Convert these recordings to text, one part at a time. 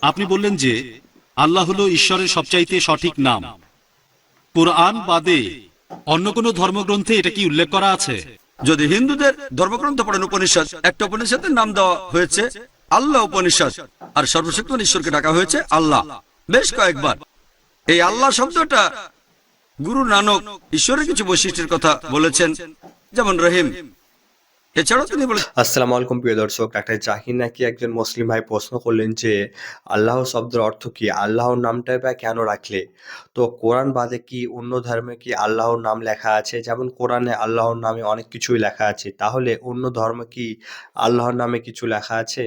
আপনি বললেন যে আল্লাহ হলো ঈশ্বরের সবচাইতে সঠিক নাম। কুরআন বাদে অন্য কোনো ধর্মগ্রন্থে এটা কি উল্লেখ করা আছে? যদি হিন্দুদের ধর্মগ্রন্থ পড়েন উপনিষদ, একটা উপনিষদের নাম দেওয়া হয়েছে আল্লাহ উপনিষদ, আর সর্বশক্তিমান ঈশ্বরকে ডাকা হয়েছে আল্লাহ বেশ কয়েকবার। এই আল্লাহ শব্দটা গুরু নানক ঈশ্বরের কিছু বৈশিষ্ট্যের কথা বলেছেন, যেমন রহিম। এছাড়াও তিনি বলেছেন। আসসালামু আলাইকুম প্রিয় দর্শক, ডাক্তার জাকির নাকি একজন মুসলিম ভাই প্রশ্ন করলেন যে আল্লাহ শব্দের অর্থ কি, আল্লাহর নামটাই বা কেন রাখলে? তো কোরআন বাদে কি অন্য ধর্মে কি আল্লাহর নাম লেখা আছে? যেমন কোরআনে আল্লাহর নামে অনেক কিছুই লেখা আছে, তাহলে অন্য ধর্মে কি আল্লাহর নামে কিছু লেখা আছে,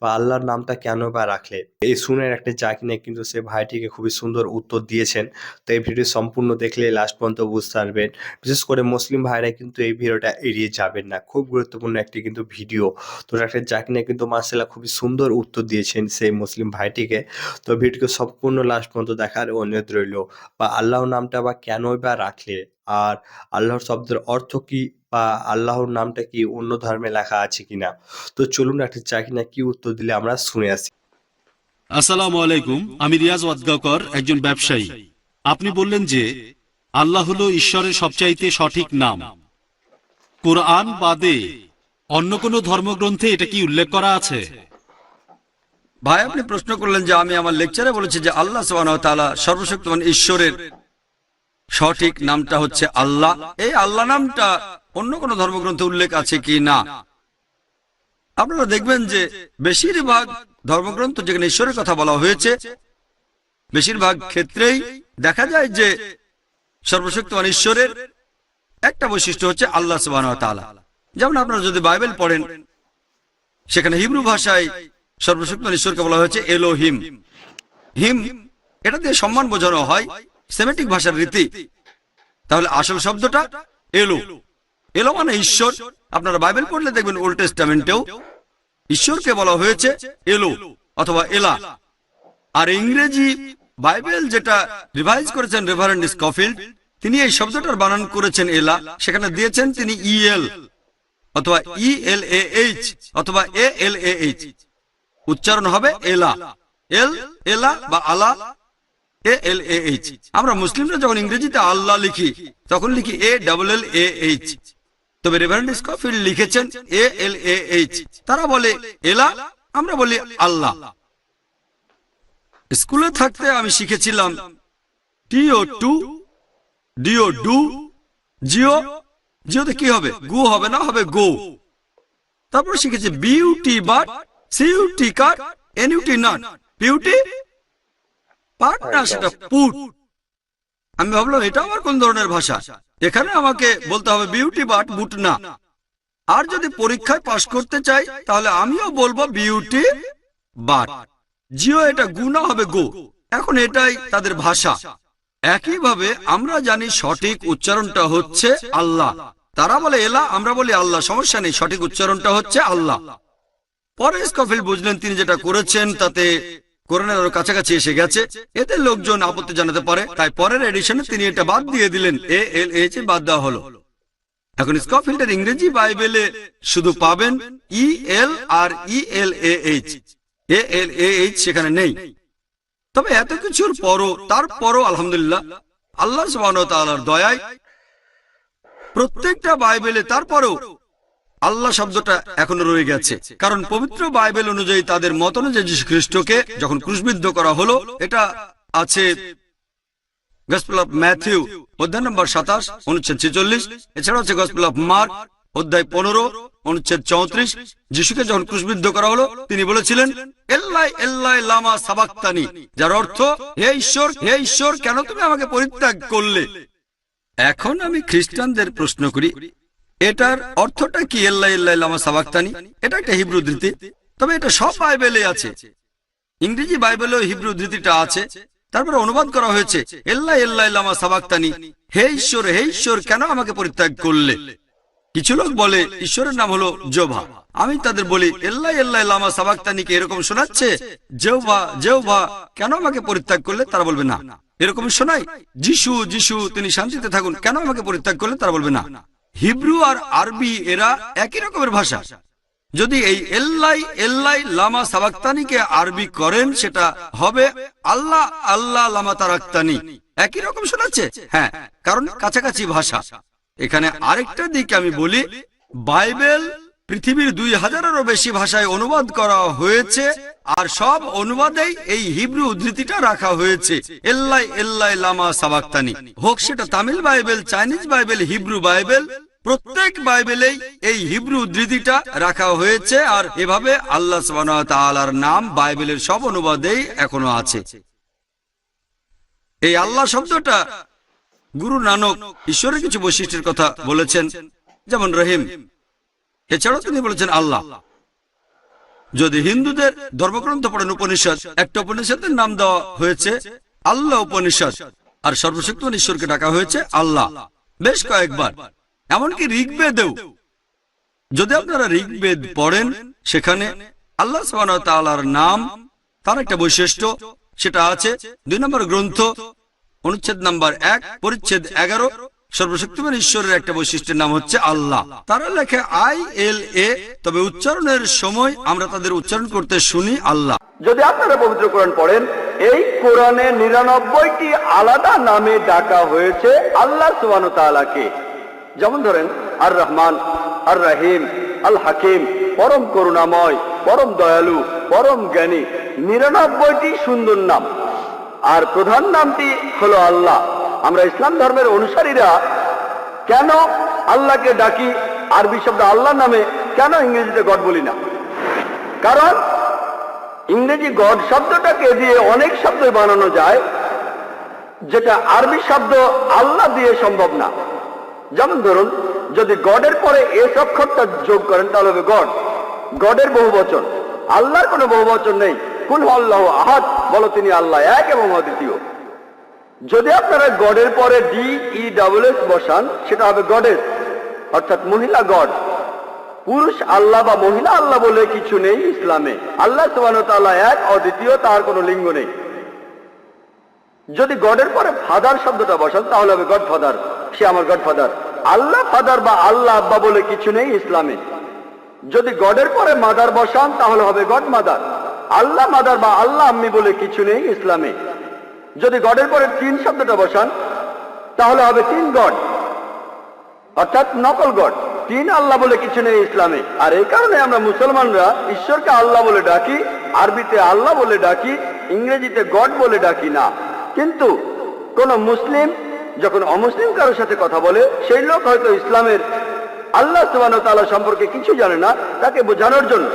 বা আল্লাহর নামটা কেন বা রাখলে? এই শুনে একটা জাকির নাকি কিন্তু সে ভাইটিকে খুবই সুন্দর উত্তর দিয়েছেন। তো এই ভিডিও সম্পূর্ণ দেখলে লাস্ট পর্যন্ত বুঝতে পারবেন। বিশেষ করে মুসলিম ভাইরা কিন্তু এই ভিডিওটা এড়িয়ে যাবেন না, খুব গুরুত্বপূর্ণ একটি কিন্তু ভিডিও। তো ডাক্তার জাকির নায়েক কিন্তু মাশাআল্লাহ খুবই সুন্দর উত্তর দিয়েছেন সেই মুসলিম ভাইটিকে। তো ভিডিওকে সম্পূর্ণ লাস্ট পর্যন্ত দেখার অনুরোধ রইল। বা আল্লাহর নামটা বা কেনই বা রাখলে, আর আল্লাহর শব্দের অর্থ কি, বা আল্লাহর নামটা কি অন্য ধর্মে লেখা আছে কিনা। তো চলুন ডাক্তার জাকির নায়েক কি উত্তর দিলে আমরা শুনে আসি। আসসালামু আলাইকুম, আমি রিয়াজ ওয়াদগাঁওকর, একজন ব্যবসায়ী। আপনি বললেন যে আল্লাহ হলো ঈশ্বরের সবচাইতে সঠিক নাম। কুরআন বাদে অন্য কোনো ধর্মগ্রন্থে এটা কি উল্লেখ করা আছে? ভাই, আপনি প্রশ্ন করলেন যে আমি আমার লেকচারে বলেছি যে আল্লাহ সুবহানাহু ওয়া তাআলা সর্বশক্তিমান ঈশ্বরের সঠিক নামটা হচ্ছে আল্লাহ। এই আল্লাহ নামটা অন্য কোনো ধর্মগ্রন্থে উল্লেখ আছে কি না। আপনারা দেখবেন যে বেশিরভাগ ধর্মগ্রন্থ যেখানে ঈশ্বরের কথা বলা হয়েছে, বেশিরভাগ ক্ষেত্রেই দেখা যায় যে সর্বশক্তিমান ঈশ্বরের একটা বৈশিষ্ট্য হচ্ছে আল্লাহ সুবহানাহু ওয়া তাআলা। যেমন আপনারা যদি বাইবেল পড়েন, সেখানে হিব্রু ভাষায় সর্বশক্তিমান ঈশ্বরকে বলা হয়েছে এলোহিম। হিম এটা দিয়ে সম্মান বোঝানো হয়, সেমেটিক ভাষার রীতি। তাহলে আসল শব্দটা এলো। এলো মানে ঈশ্বর। আপনারা বাইবেল পড়লে দেখবেন ওল্ড টেস্টামেন্টেও ঈশ্বরকে বলা হয়েছে এলো অথবা এলা। আর ইংরেজি বাইবেল যেটা রিভাইজ করেছেন রেভারেন্ড স্কফিল্ড, তিনি এই শব্দটার বানান করেছেন এলা, সেখানে দিয়েছেন তিনি ইএল অথবা ইএলএএইচ অথবা এএলএএইচ। উচ্চারণ হবে এলা, এল এলা বা আলা, এএলএএইচ। আমরা মুসলিমরা যখন ইংরেজিতে আল্লাহ লিখি তখন লিখি এএলএলএএইচ, তবে রেভারেন্ড স্কফিল্ড লিখেছেন এএলএএইচ। তারা বলে এলা, আমরা বলি আল্লাহ। স্কুলে থাকতে আমি শিখেছিলাম T O to, D O do, G O. জিওতে কি হবে? গু হবে না, হবে গো। তারপর শিখেছি B U T but, C U T cut, N U T nut. B U T put না, সেটা পুট। আমি ভাবলাম এটা আমার কোন ধরনের ভাষা, এখানে আমাকে বলতে হবে বিউটি বাট বুট না। আর যদি পরীক্ষায় পাশ করতে চাই তাহলে আমিও বলবো বিউটি বাট। জিও এটা গু না, হবে গো। এখন এটাই তাদের ভাষা। একইভাবে আমরা জানি সঠিক উচ্চারণটা হচ্ছে আল্লাহ। তারা বলে এলা, আমরা বলি আল্লাহ, সমস্যা নেই, সঠিক উচ্চারণটা হচ্ছে আল্লাহ। পরে স্কফিল্ড বুঝলেন তিনি যেটা করেছেন তাতে কোরআনের আরো কাছাকাছি এসে গেছে, এতে লোকজন আপত্তি জানাতে পারে, তাই পরের এডিশনে তিনি এটা বাদ দিয়ে দিলেন, এএলএইচ বাদ দেওয়া হলো। এখন স্কফিল্ডের ইংরেজি বাইবেলে শুধু পাবেন ইএল আর ইএলএএইচ, এএলএএইচ সেখানে নেই। তবে এত কিছুর পরও, তারপরও আলহামদুলিল্লাহ আল্লাহ সুবহানাহু ওয়া তাআলার দয়ায় প্রত্যেকটা বাইবেলে তারপরেও আল্লাহ শব্দটা এখনো রয়ে গেছে। কারণ পবিত্র বাইবেল অনুযায়ী, তাদের মত অনুযায়ী যীশু খ্রিস্টকে যখন ক্রুশবিদ্ধ করা হলো, এটা আছে গসপেল অফ ম্যাথিউ অধ্যায় নম্বর 27 অনুচ্ছেদ 46। এছাড়া আছে গসপেল অফ মার্ক অধ্যায় 15 অনুচ্ছেদ 34। যিশুকে যখন ক্রুশবিদ্ধ করা হলো তিনি বলেছিলেন এল্লাই এল্লাই লামা সাবাক্তানি, যার অর্থ হে ঈশ্বর, হে ঈশ্বর, কেন তুমি আমাকে পরিত্যাগ করলে। এখন আমি খ্রিস্টানদের প্রশ্ন করি, এটার অর্থটা কি? এল্লাই এল্লাই লামা সাবাক্তানি, এটা একটা হিব্রু ধৃতি, তবে এটা সব বাইবেলে আছে। ইংরেজি বাইবেলেও হিব্রু ধৃতিটা আছে, তারপরে অনুবাদ করা হয়েছে এল্লাই এল্লাই লামা সাবাক্তানি, হে ঈশ্বর, কেন আমাকে পরিত্যাগ করলে। কিছু লোক বলে ঈশ্বরের নাম হলো জোভা। আমি তাদের বলি এল্লাই এল্লাই লামা সাবাক্তানিকে এরকম শোনাচ্ছে জেহোভা, জেহোভা, কেন আমাকে পরিত্যাগ করলে। তারা বলবে না। এরকম শোনাই যিশু, যিশু, তিনি শান্তিতে থাকুন, কেন আমাকে পরিত্যাগ করলে। তারা বলবে না। হিব্রু আর আরবি এরা একই রকমের ভাষা। যদি এই এল্লাই এল্লাই লামা সাবাক্তানিকে আরবি করেন, সেটা হবে আল্লাহ আল্লাহ লামা তারাক্তানি। একই রকম শোনাচ্ছে? হ্যাঁ, কারণ কাছাকাছি ভাষা। এখানে আরেকটা দিক আমি বলি, বাইবেল পৃথিবীর 2000-এরও বেশি ভাষায় অনুবাদ করা হয়েছে, আর সব অনুবাদেই এই হিব্রু উদ্ধৃতিটা রাখা হয়েছে, এল্লাই এল্লাই লামা সাবাক্তানি। হোক সেটা Tamil Bible, Chinese Bible, Hebrew Bible, প্রত্যেক বাইবেলেই এই হিব্রু উদ্ধৃতিটা রাখা হয়েছে। আর এভাবে আল্লাহ সুবহানাহু ওয়া তাআলার নাম বাইবেলের সব অনুবাদেই এখনো আছে। এই আল্লাহ শব্দটা গুরু নানক ঈশ্বরের কিছু বৈশিষ্ট্যের কথা বলেছেন, যেমন রহিম। এছাড়াও তিনি বলেছেন আল্লাহ। যদি হিন্দুদের ধর্মগ্রন্থ পড়েন, উপনিষদ, একটা উপনিষদের নাম দেওয়া হয়েছে আল্লাহ উপনিষদ, আর সর্বশক্তিমান ঈশ্বরকে ডাকা হয়েছে আল্লাহ বেশ কয়েকবার। এমনকি ঋগ্বেদেও, যদি আপনারা ঋগ্বেদ পড়েন, সেখানে আল্লাহ সুবহানাহু ওয়া তাআলার নাম, তার একটা বৈশিষ্ট্য, সেটা আছে 2 নম্বর গ্রন্থ, অনুচ্ছেদ নাম্বার 1, পরিচ্ছেদ 11। সর্বশক্তিমান ঈশ্বরের একটা বৈশিষ্ট্যের নাম হচ্ছে আল্লাহ। তারা লেখে ILA, তবে উচ্চারণের সময় আমরা তাদের উচ্চারণ করতে শুনি আল্লাহ। যদি আপনারা পবিত্র কোরআন পড়েন, এই কোরআনে 99টি আলাদা নামে ডাকা হয়েছে আল্লাহ সুবহানাহু ওয়া তাআলাকে। যেমন ধরেন আর রহমান, আর রহিম, আল হাকিম, পরম করুণাময়, পরম দয়ালু, পরম জ্ঞানী। 99টি সুন্দর নাম, আর প্রধান নামটি হলো আল্লাহ। আমরা ইসলাম ধর্মের অনুসারীরা কেন আল্লাহকে ডাকি আরবি শব্দ আল্লাহ নামে, কেন ইংরেজিতে গড বলি না? কারণ ইংরেজি গড শব্দটাকে দিয়ে অনেক শব্দ বানানো যায়, যেটা আরবি শব্দ আল্লাহ দিয়ে সম্ভব না। যেমন ধরুন, যদি গডের পরে এস অক্ষরটা যোগ করেন, তাহলে হবে গড। গডের বহু বচন, আল্লাহর কোনো বহু বচন নেই। কুল আল্লাহু আহাদ, বলো তিনি আল্লাহ এক এবং অদ্বিতীয়। যদি আপনারা গডের পরে DESS বসান, সেটা হবে গডেস, অর্থাৎ মহিলা গড। পুরুষ আল্লাহ বা মহিলা আল্লাহ বলে কিছু নেই ইসলামে। আল্লাহ সুবহানাহু ওয়া তাআলা এক, অদ্বিতীয়, তার কোনো লিঙ্গ নেই। যদি গডের পরে ফাদার শব্দটা বসান, তাহলে হবে গড ফাদার, সে আমার গড ফাদার। আল্লাহ ফাদার বা আল্লাহ আব্বা বলে কিছু নেই ইসলামে। যদি গডের পরে মাদার বসান, তাহলে হবে গড মাদার। আল্লাহ মাদার বা আল্লাহ আম্মি বলে কিছু নেই ইসলামে। যদি গডের পরে 3 শব্দটা বসান, তাহলে হবে 3 গড, অর্থাৎ নকল গড। 3 আল্লাহ বলে কিছু নেই ইসলামে। আর এই কারণে আমরা মুসলমানরা ঈশ্বরকে আল্লাহ বলে ডাকি, আরবিতে আল্লাহ বলে ডাকি, ইংরেজিতে গড বলে ডাকি না। কিন্তু কোন মুসলিম যখন অমুসলিম কারোর সাথে কথা বলে, সেই লোক হয়তো ইসলামের আল্লাহ সুবহানাহু ওয়া তাআলা সম্পর্কে কিছু জানে না, তাকে বোঝানোর জন্য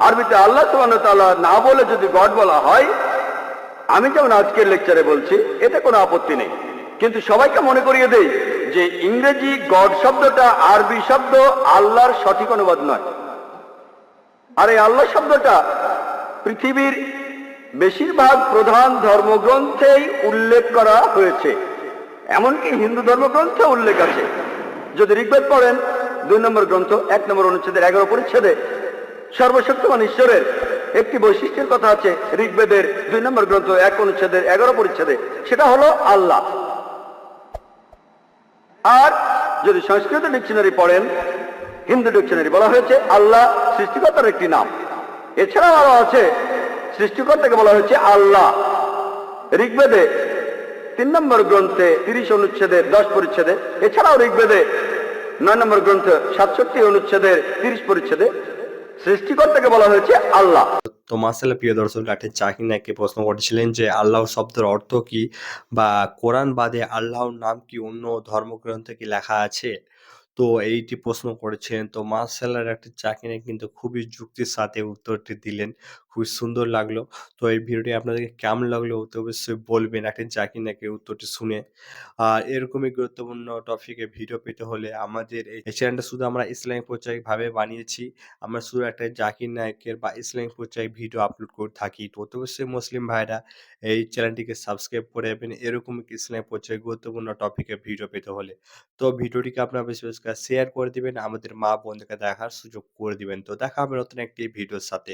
আরবিতে আল্লাহ সুবহানাহু ওয়া তাআলা না বলে যদি গড বলা হয়, আমি যেমন আজকের লেকচারে বলছি, এতে কোনো আপত্তি নেই। কিন্তু সবাইকে মনে করিয়ে দেই যে ইংরেজি গড শব্দটা আরবি শব্দ আল্লাহর সঠিক অনুবাদ নয়। আর এই আল্লাহ শব্দটা পৃথিবীর বেশিরভাগ প্রধান ধর্মগ্রন্থেই উল্লেখ করা হয়েছে, এমনকি হিন্দু ধর্মগ্রন্থে উল্লেখ আছে। যদি ঋগ্বেদ পড়েন, 2 নম্বর গ্রন্থ, 1 নম্বর অনুচ্ছেদের 11 পরিচ্ছেদে সর্বশক্তিমান ঈশ্বরের একটি বৈশিষ্ট্যের কথা আছে। ঋগ্বেদের 2 নম্বর গ্রন্থ 1 অনুচ্ছেদের 11 পরিচ্ছেদে, সেটা হলো আল্লাহ। আর যদি সংস্কৃত ডিকশনারি পড়েন, হিন্দু ডিকশনারি, বলা হয়েছে আল্লাহ সৃষ্টিকর্তার একটি নাম। এছাড়াও আরো আছে, সৃষ্টিকর্তাকে বলা হয়েছে আল্লাহ। ঋগ্বেদে 3 নম্বর গ্রন্থে 30 অনুচ্ছেদের 10 পরিচ্ছেদে, এছাড়াও ঋগ্বেদে 9 নম্বর গ্রন্থ 67 অনুচ্ছেদের 30 পরিচ্ছেদে সৃষ্টিকর্তাকে বলা হয়েছে আল্লাহ। তো মাসাল্লাহ, প্রিয় দর্শক, ডাক্তার জাকির নায়েককে প্রশ্ন করেছিলেন যে আল্লাহ শব্দের অর্থ কি, বা কোরআন বাদে আল্লাহর নাম কি অন্য ধর্মগ্রন্থে কি লেখা আছে? তো এইটি প্রশ্ন করেছেন। তো মাসাল্লাহ, ডাক্তার জাকির নায়েক কিন্তু খুবই যুক্তির সাথে উত্তরটি দিলেন, খুবই সুন্দর লাগলো। তো এই ভিডিওটি আপনাদেরকে কেমন লাগলো অতি অবশ্যই বলবেন ডাক্তার জাকির নায়েকের উত্তরটি শুনে। আর এরকমই গুরুত্বপূর্ণ টপিকে ভিডিও পেতে হলে আমাদের এই চ্যানেলটা শুধু আমরা ইসলামিক পরিচয় ভাবে বানিয়েছি। আমরা শুধু একটা জাকির নায়েকের বা ইসলামিক পরিচয় ভিডিও আপলোড করে থাকি। তো অতি অবশ্যই মুসলিম ভাইরা এই চ্যানেলটিকে সাবস্ক্রাইব করে রাখবেন এরকম ইসলামিক পরিচয় গুরুত্বপূর্ণ টপিকে ভিডিও পেতে হলে। তো ভিডিওটিকে আপনারা বেশি বেশি করে শেয়ার করে দিবেন, আমাদের মা বোনদেরকে দেখার সুযোগ করে দিবেন। তো দেখা হবে নতুন একটি ভিডিওর সাথে।